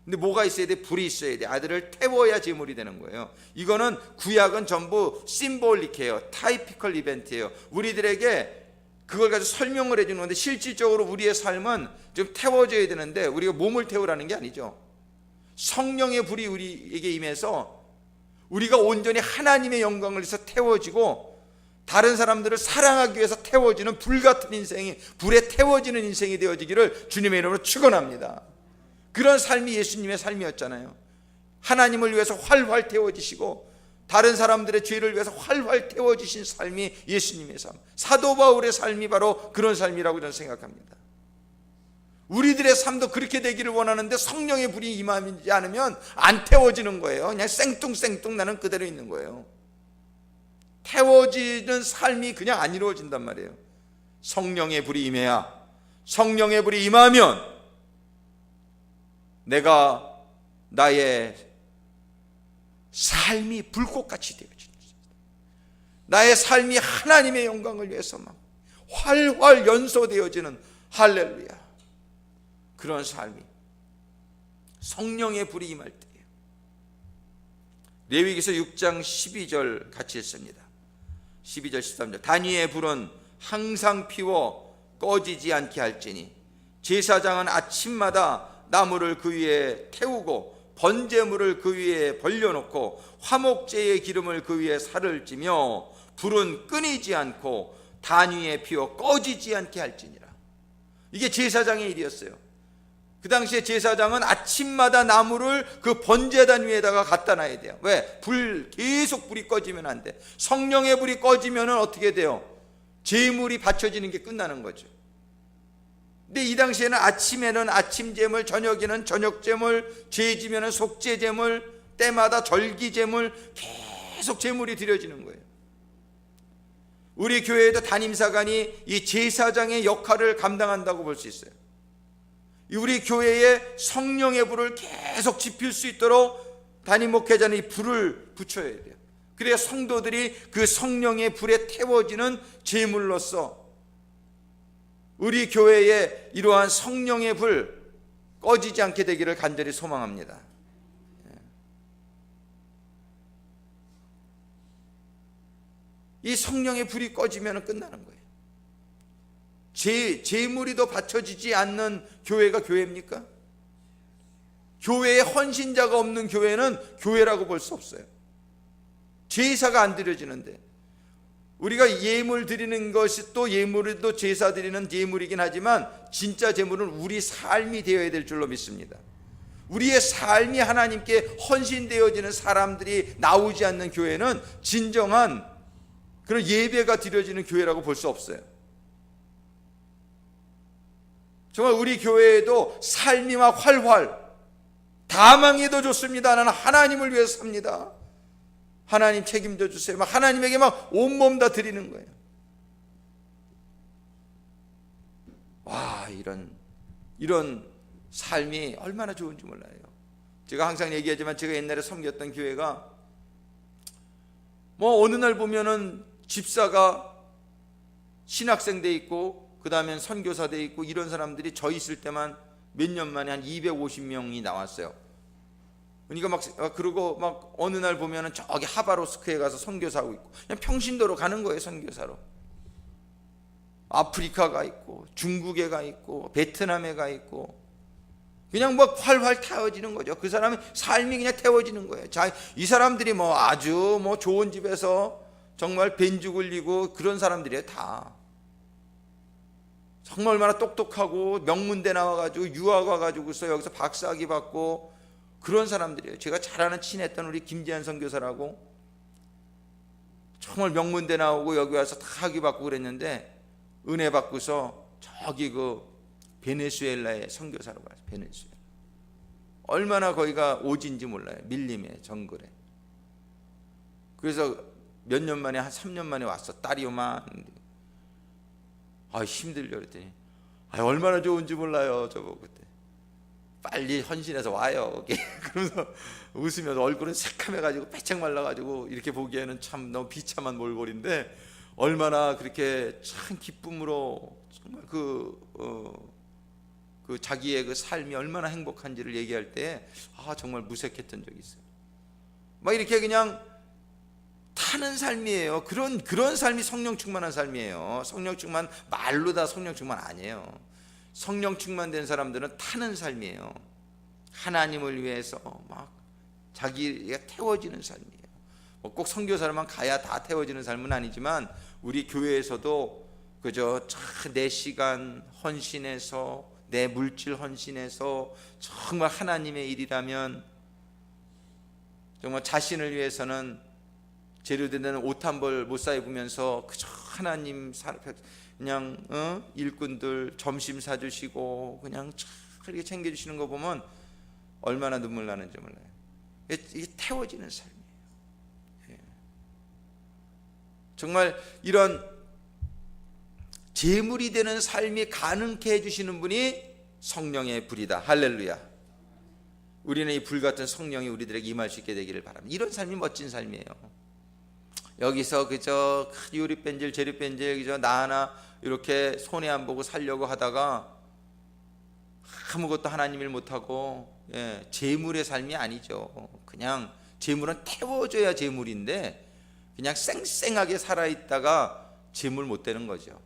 근데 뭐가 있어야 돼? 불이 있어야 돼. 아들을 태워야 제물이 되는 거예요. 이거는 구약은 전부 심볼릭해요. 타이피컬 이벤트예요. 우리들에게 그걸 가지고 설명을 해주는 건데 실질적으로 우리의 삶은 좀 태워져야 되는데 우리가 몸을 태우라는 게 아니죠. 성령의 불이 우리에게 임해서 우리가 온전히 하나님의 영광을 위해서 태워지고 다른 사람들을 사랑하기 위해서 태워지는 불같은 인생이, 불에 태워지는 인생이 되어지기를 주님의 이름으로 축원합니다. 그런 삶이 예수님의 삶이었잖아요. 하나님을 위해서 활활 태워지시고 다른 사람들의 죄를 위해서 활활 태워지신 삶이 예수님의 삶. 사도 바울의 삶이 바로 그런 삶이라고 저는 생각합니다. 우리들의 삶도 그렇게 되기를 원하는데 성령의 불이 임하지 않으면 안 태워지는 거예요. 그냥 생뚱생뚱 나는 그대로 있는 거예요. 태워지는 삶이 그냥 안 이루어진단 말이에요. 성령의 불이 임해야, 성령의 불이 임하면 내가 나의 삶이 불꽃같이 되어지는 것입니다. 나의 삶이 하나님의 영광을 위해서 막 활활 연소되어지는 할렐루야. 그런 삶이 성령의 불이 임할 때예요. 레위기서 6장 12절 같이 읽습니다. 12절 13절. 단위의 불은 항상 피워 꺼지지 않게 할지니 제사장은 아침마다 나무를 그 위에 태우고 번제물을 그 위에 벌려놓고 화목제의 기름을 그 위에 살을 찌며 불은 끊이지 않고 단위에 피워 꺼지지 않게 할지니라. 이게 제사장의 일이었어요. 그 당시에 제사장은 아침마다 나무를 그 번제단 위에다가 갖다 놔야 돼요. 왜? 계속 불이 꺼지면 안 돼. 성령의 불이 꺼지면 어떻게 돼요? 제물이 바쳐지는 게 끝나는 거죠. 근데 이 당시에는 아침에는 아침제물, 저녁에는 저녁제물, 제지면은 속죄제물, 때마다 절기제물, 계속 제물이 드려지는 거예요. 우리 교회에도 담임사관이 이 제사장의 역할을 감당한다고 볼 수 있어요. 우리 교회에 성령의 불을 계속 지필 수 있도록 담임 목회자는 이 불을 붙여야 돼요. 그래야 성도들이 그 성령의 불에 태워지는 제물로서 우리 교회에 이러한 성령의 불 꺼지지 않게 되기를 간절히 소망합니다. 이 성령의 불이 꺼지면 끝나는 거예요. 제물이 더 바쳐지지 않는 교회가 교회입니까? 교회에 헌신자가 없는 교회는 교회라고 볼 수 없어요. 제사가 안 드려지는데, 우리가 예물 드리는 것이 또 예물도 제사 드리는 예물이긴 하지만 진짜 제물은 우리 삶이 되어야 될 줄로 믿습니다. 우리의 삶이 하나님께 헌신되어지는 사람들이 나오지 않는 교회는 진정한 그런 예배가 드려지는 교회라고 볼 수 없어요. 정말 우리 교회에도 삶이 막 활활, 다 망해도 좋습니다. 나는 하나님을 위해서 삽니다. 하나님 책임져 주세요. 막 하나님에게 막 온몸 다 드리는 거예요. 와, 이런 삶이 얼마나 좋은지 몰라요. 제가 항상 얘기하지만 제가 옛날에 섬겼던 교회가 뭐 어느 날 보면은 집사가 신학생 돼 있고 그 다음엔 선교사 돼 있고 이런 사람들이 저 있을 때만 몇 년 만에 한 250명이 나왔어요. 그러니까 그러고 막 어느 날 보면은 저기 하바로스크에 가서 선교사하고 있고 그냥 평신도로 가는 거예요. 선교사로. 아프리카 가 있고 중국에 가 있고 베트남에 가 있고 그냥 뭐 활활 태워지는 거죠. 그 사람의 삶이 그냥 태워지는 거예요. 이 사람들이 뭐 아주 뭐 좋은 집에서 정말 벤주 굴리고 그런 사람들이에요. 다 정말 얼마나 똑똑하고 명문대 나와가지고 유학 와가지고서 여기서 박사학위 받고 그런 사람들이에요. 제가 잘 아는 친했던 우리 김지한 선교사라고 정말 명문대 나오고 여기 와서 다 학위 받고 그랬는데 은혜 받고서 저기 그 베네수엘라에 선교사로 가요. 베네수엘라. 얼마나 거기가 오지인지 몰라요. 밀림에 정글에. 그래서 몇 년 만에 한 3년 만에 왔어. 딸이 요만한데. 힘들려 그랬더니 얼마나 좋은지 몰라요. 저보고 그때. 빨리 헌신해서 와요. 그러면서 웃으면서 얼굴은 새카매가지고 빼짝 말라가지고 이렇게 보기에는 참 너무 비참한 몰골인데 얼마나 그렇게 참 기쁨으로 정말 그 자기의 그 삶이 얼마나 행복한지를 얘기할 때 정말 무색했던 적이 있어요. 막 이렇게 그냥 타는 삶이에요. 그런 삶이 성령 충만한 삶이에요. 성령 충만 말로 다 성령 충만 아니에요. 성령 충만된 사람들은 타는 삶이에요. 하나님을 위해서 막 자기가 태워지는 삶이에요. 꼭 선교사로만 가야 다 태워지는 삶은 아니지만 우리 교회에서도 그저 내 시간 헌신해서 내 물질 헌신해서 정말 하나님의 일이라면 정말 자신을 위해서는 재료되는 옷 한 벌 못 사 입으면서 그저 하나님 그냥 일꾼들 점심 사주시고 그냥 이렇게 챙겨주시는 거 보면 얼마나 눈물 나는지 몰라요. 이게 태워지는 삶이에요. 정말 이런 제물이 되는 삶이 가능케 해주시는 분이 성령의 불이다. 할렐루야. 우리는 이 불같은 성령이 우리들에게 임할 수 있게 되기를 바랍니다. 이런 삶이 멋진 삶이에요. 여기서 그저 요리 뺀질 재료 뺀질 그저 나 하나 이렇게 손해 안 보고 살려고 하다가 아무것도 하나님 일 못하고 재물의 삶이 아니죠. 그냥 재물은 태워줘야 재물인데 그냥 쌩쌩하게 살아있다가 재물 못 되는 거죠.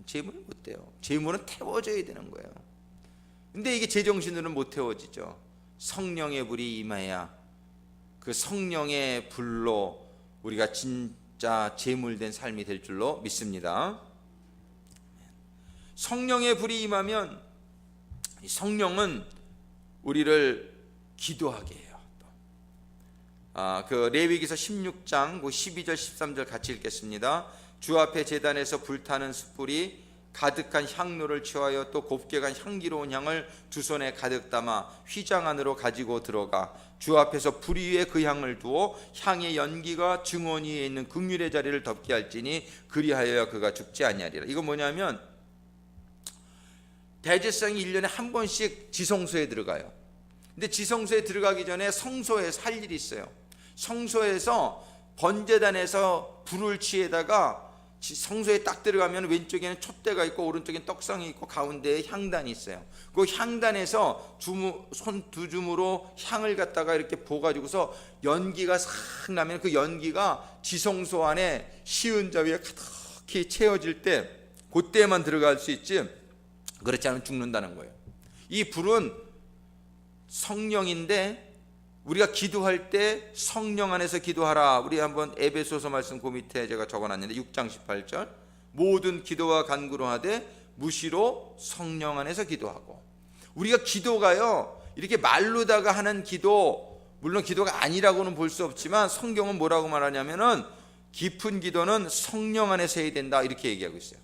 재물이 못 돼요. 재물은 태워줘야 되는 거예요. 근데 이게 제정신으로는 못 태워지죠. 성령의 불이 임해야 그 성령의 불로 우리가 진짜 재물된 삶이 될 줄로 믿습니다. 성령의 불이 임하면 성령은 우리를 기도하게 해요. 그 레위기서 16장 12절 13절 같이 읽겠습니다. 주 앞에 제단에서 불타는 숯불이 가득한 향로를 취하여 또 곱게 간 향기로운 향을 두 손에 가득 담아 휘장 안으로 가지고 들어가 주 앞에서 불 위에 그 향을 두어 향의 연기가 증언 위에 있는 긍휼의 자리를 덮게 할지니 그리하여야 그가 죽지 아니하리라. 이건 뭐냐면 대제사장이 1년에 한 번씩 지성소에 들어가요. 근데 지성소에 들어가기 전에 성소에서 할 일이 있어요. 성소에서 번제단에서 불을 취해다가 성소에 딱 들어가면 왼쪽에는 촛대가 있고 오른쪽에는 떡상이 있고 가운데에 향단이 있어요. 그 향단에서 손 두 줌으로 향을 갖다가 이렇게 부어가지고서 연기가 싹 나면 그 연기가 지성소 안에 시은자 위에 가득히 채워질 때 그때만 들어갈 수 있지 그렇지 않으면 죽는다는 거예요. 이 불은 성령인데 우리가 기도할 때 성령 안에서 기도하라. 우리 한번 에베소서 말씀 그 밑에 제가 적어놨는데 6장 18절 모든 기도와 간구로 하되 무시로 성령 안에서 기도하고. 우리가 기도가요 이렇게 말로다가 하는 기도, 물론 기도가 아니라고는 볼 수 없지만 성경은 뭐라고 말하냐면은 깊은 기도는 성령 안에서 해야 된다 이렇게 얘기하고 있어요.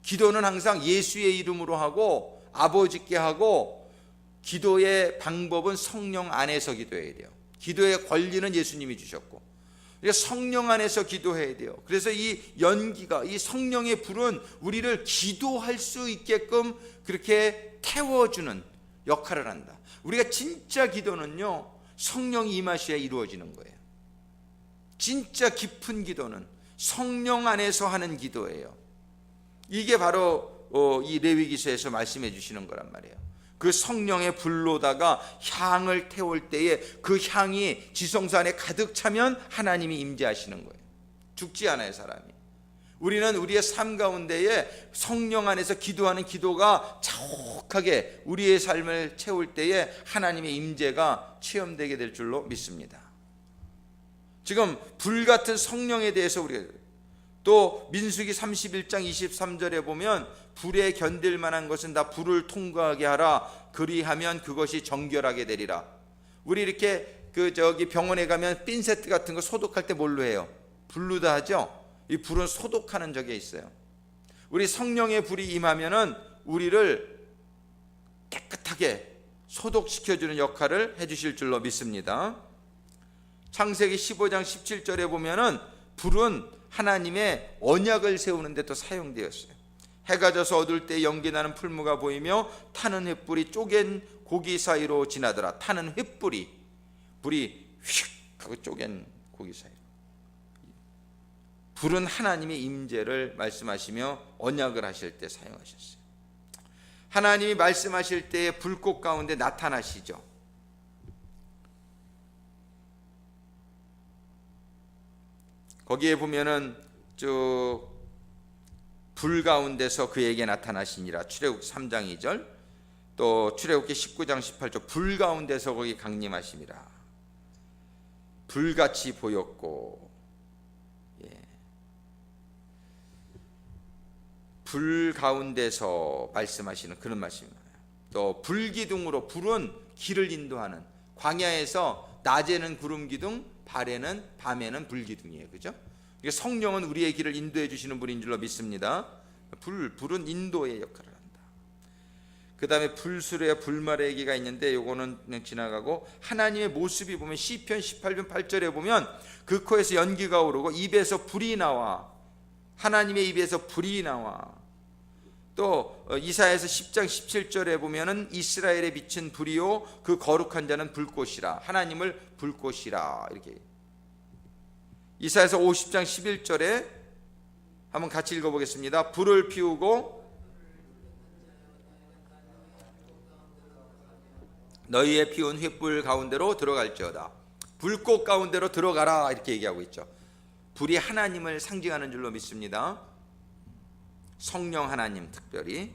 기도는 항상 예수의 이름으로 하고 아버지께 하고 기도의 방법은 성령 안에서 기도해야 돼요. 기도의 권리는 예수님이 주셨고 그래서 성령 안에서 기도해야 돼요. 그래서 이 연기가 이 성령의 불은 우리를 기도할 수 있게끔 그렇게 태워주는 역할을 한다. 우리가 진짜 기도는요 성령이 임하셔야 이루어지는 거예요. 진짜 깊은 기도는 성령 안에서 하는 기도예요. 이게 바로 이 레위기서에서 말씀해 주시는 거란 말이에요. 그 성령의 불로다가 향을 태울 때에 그 향이 지성소 안에 가득 차면 하나님이 임재하시는 거예요. 죽지 않아요 사람이. 우리는 우리의 삶 가운데에 성령 안에서 기도하는 기도가 자욱하게 우리의 삶을 채울 때에 하나님의 임재가 체험되게 될 줄로 믿습니다. 지금 불같은 성령에 대해서 우리가 또 민수기 31장 23절에 보면 불에 견딜 만한 것은 다 불을 통과하게 하라. 그리하면 그것이 정결하게 되리라. 우리 이렇게 병원에 가면 핀세트 같은 거 소독할 때 뭘로 해요? 불로 다 하죠. 이 불은 소독하는 적에 있어요. 우리 성령의 불이 임하면은 우리를 깨끗하게 소독시켜주는 역할을 해주실 줄로 믿습니다. 창세기 15장 17절에 보면은 불은 하나님의 언약을 세우는 데 또 사용되었어요. 해가 져서 어두울 때 연기나는 풀무가 보이며 타는 횃불이 쪼갠 고기 사이로 지나더라. 타는 횃불이 불이 휙 하고 쪼갠 고기 사이로. 불은 하나님의 임재를 말씀하시며 언약을 하실 때 사용하셨어요. 하나님이 말씀하실 때 불꽃 가운데 나타나시죠. 거기에 보면은 불 가운데서 그에게 나타나시니라. 출애굽기 3장 2절 또 출애굽기 19장 18절 불 가운데서 거기 강림하시니라. 불같이 보였고 불 가운데서 말씀하시는 그런 말씀입니다. 또 불기둥으로 불은 길을 인도하는 광야에서 낮에는 구름 기둥 밤에는 불기둥이에요. 그죠? 성령은 우리의 길을 인도해 주시는 분인 줄로 믿습니다. 불은 인도의 역할을 한다. 그 다음에 불수레와 불말의 얘기가 있는데 요거는 그냥 지나가고 하나님의 모습이 보면 시편 18편 8절에 보면 그 코에서 연기가 오르고 입에서 불이 나와. 하나님의 입에서 불이 나와. 또 이사야서 10장 17절에 보면은 이스라엘에 비친 불이요 그 거룩한 자는 불꽃이라. 하나님을 불꽃이라 이렇게. 이사야서 50장 11절에 한번 같이 읽어보겠습니다. 불을 피우고 너희의 피운 횃불 가운데로 들어갈지어다. 불꽃 가운데로 들어가라, 이렇게 얘기하고 있죠. 불이 하나님을 상징하는 줄로 믿습니다. 성령 하나님 특별히.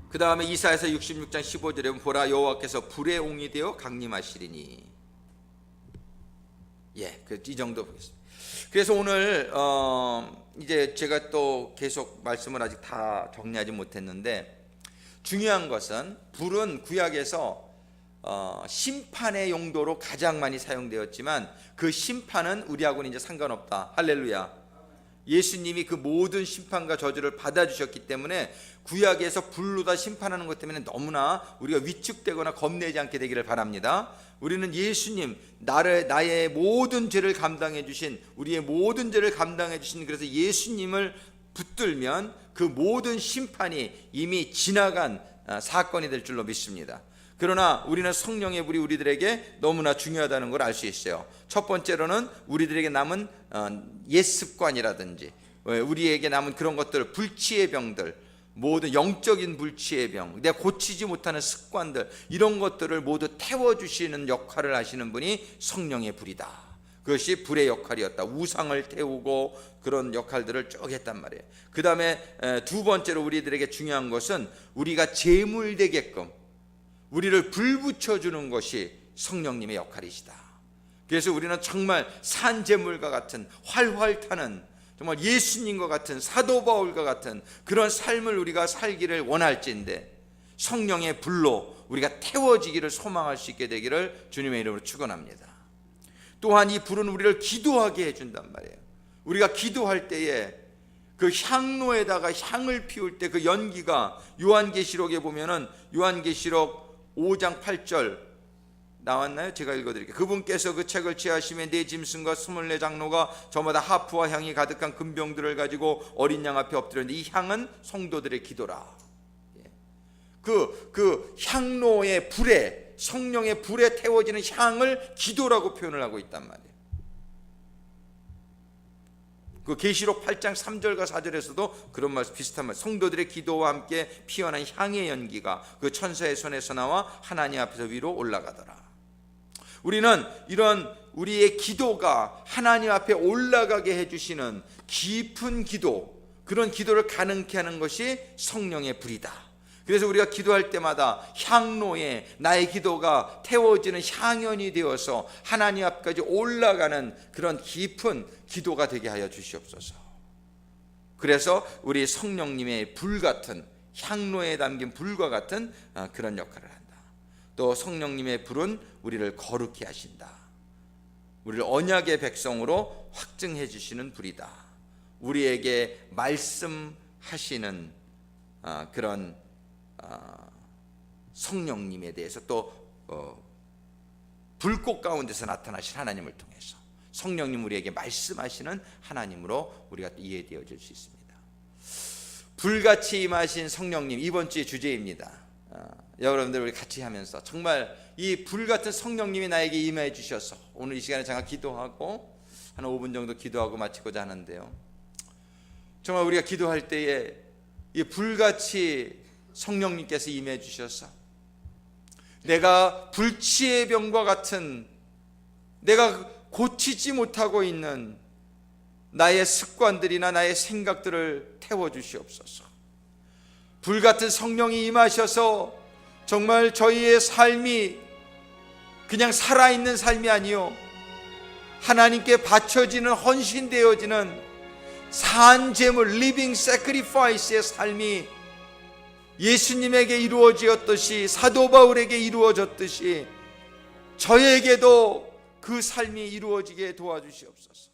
그 다음에 이사야서 66장 15절에 보면 보라 여호와께서 불의 옹이 되어 강림하시리니. 이 정도 보겠습니다. 그래서 오늘 이제 제가 또 계속 말씀을 아직 다 정리하지 못했는데, 중요한 것은 불은 구약에서 심판의 용도로 가장 많이 사용되었지만 그 심판은 우리하고는 이제 상관없다. 할렐루야. 예수님이 그 모든 심판과 저주를 받아주셨기 때문에 구약에서 불로 다 심판하는 것 때문에 너무나 우리가 위축되거나 겁내지 않게 되기를 바랍니다. 우리는 예수님, 나의 모든 죄를 감당해 주신, 우리의 모든 죄를 감당해 주신, 그래서 예수님을 붙들면 그 모든 심판이 이미 지나간 사건이 될 줄로 믿습니다. 그러나 우리는 성령의 불이 우리들에게 너무나 중요하다는 걸 알 수 있어요. 첫 번째로는 우리들에게 남은 옛 습관이라든지 우리에게 남은 그런 것들, 불치의 병들, 모든 영적인 불치의 병, 내가 고치지 못하는 습관들, 이런 것들을 모두 태워주시는 역할을 하시는 분이 성령의 불이다. 그것이 불의 역할이었다. 우상을 태우고 그런 역할들을 쭉 했단 말이에요. 그 다음에 두 번째로 우리들에게 중요한 것은 우리가 제물되게끔 우리를 불붙여주는 것이 성령님의 역할이시다. 그래서 우리는 정말 산제물과 같은 활활 타는, 정말 예수님과 같은, 사도 바울과 같은 그런 삶을 우리가 살기를 원할진데 성령의 불로 우리가 태워지기를 소망할 수 있게 되기를 주님의 이름으로 축원합니다. 또한 이 불은 우리를 기도하게 해준단 말이에요. 우리가 기도할 때에 그 향로에다가 향을 피울 때 그 연기가, 요한계시록에 보면은 요한계시록 5장 8절 나왔나요? 제가 읽어드릴게요. 그분께서 그 책을 취하시며 네 짐승과 24장로가 저마다 하프와 향이 가득한 금병들을 가지고 어린 양 앞에 엎드렸는데 이 향은 성도들의 기도라. 그 향로의 불에, 성령의 불에 태워지는 향을 기도라고 표현을 하고 있단 말이에요. 그 계시록 8장 3절과 4절에서도 그런 말씀, 비슷한 말씀, 성도들의 기도와 함께 피어난 향의 연기가 그 천사의 손에서 나와 하나님 앞에서 위로 올라가더라. 우리는 이런 우리의 기도가 하나님 앞에 올라가게 해주시는 깊은 기도, 그런 기도를 가능케 하는 것이 성령의 불이다. 그래서 우리가 기도할 때마다 향로에 나의 기도가 태워지는 향연이 되어서 하나님 앞까지 올라가는 그런 깊은 기도가 되게 하여 주시옵소서. 그래서 우리 성령님의 불 같은, 향로에 담긴 불과 같은 그런 역할을 한다. 또 성령님의 불은 우리를 거룩히 하신다. 우리를 언약의 백성으로 확증해 주시는 불이다. 우리에게 말씀하시는 그런 성령님에 대해서, 또 불꽃 가운데서 나타나신 하나님을 통해서 성령님 우리에게 말씀하시는 하나님으로 우리가 이해되어질 수 있습니다. 불같이 임하신 성령님, 이번 주의 주제입니다. 여러분들 우리 같이 하면서 정말 이 불같은 성령님이 나에게 임해 주셔서 오늘 이 시간에 제가 기도하고 한 5분 정도 기도하고 마치고자 하는데요, 정말 우리가 기도할 때에 이 불같이 성령님께서 임해 주셔서 내가 불치의 병과 같은, 내가 고치지 못하고 있는 나의 습관들이나 나의 생각들을 태워주시옵소서. 불같은 성령이 임하셔서 정말 저희의 삶이 그냥 살아있는 삶이 아니요, 하나님께 바쳐지는, 헌신되어지는 산제물, 리빙 세크리파이스의 삶이 예수님에게 이루어지었듯이, 사도 바울에게 이루어졌듯이 저에게도 그 삶이 이루어지게 도와주시옵소서.